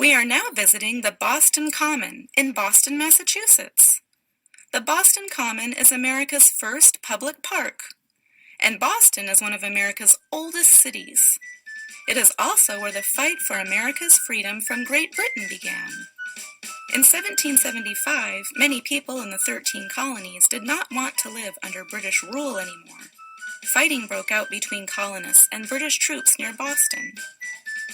We are now visiting the Boston Common in Boston, Massachusetts. The Boston Common is America's first public park, and Boston is one of America's oldest cities. It is also where the fight for America's freedom from Great Britain began. In 1775, many people in the 13 colonies did not want to live under British rule anymore. Fighting broke out between colonists and British troops near Boston.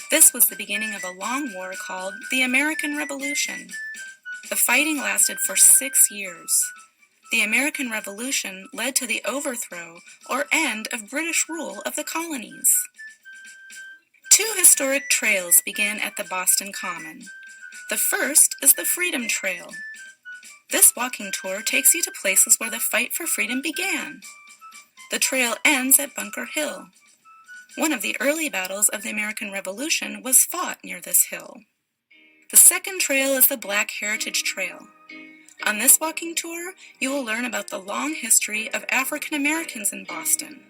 This was the beginning of a long war called the American Revolution. The fighting lasted for 6 years. The American Revolution led to the overthrow or end of British rule of the colonies. 2 historic trails begin at the Boston Common. The first is the Freedom Trail. This walking tour takes you to places where the fight for freedom began. The trail ends at Bunker Hill. One of the early battles of the American Revolution was fought near this hill. The second trail is the Black Heritage Trail. On this walking tour, you will learn about the long history of African Americans in Boston.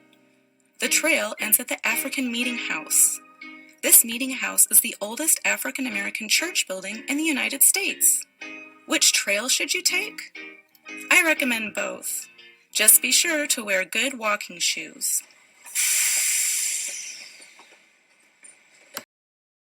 The trail ends at the African Meeting House. This meeting house is the oldest African American church building in the United States. Which trail should you take? I recommend both. Just be sure to wear good walking shoes.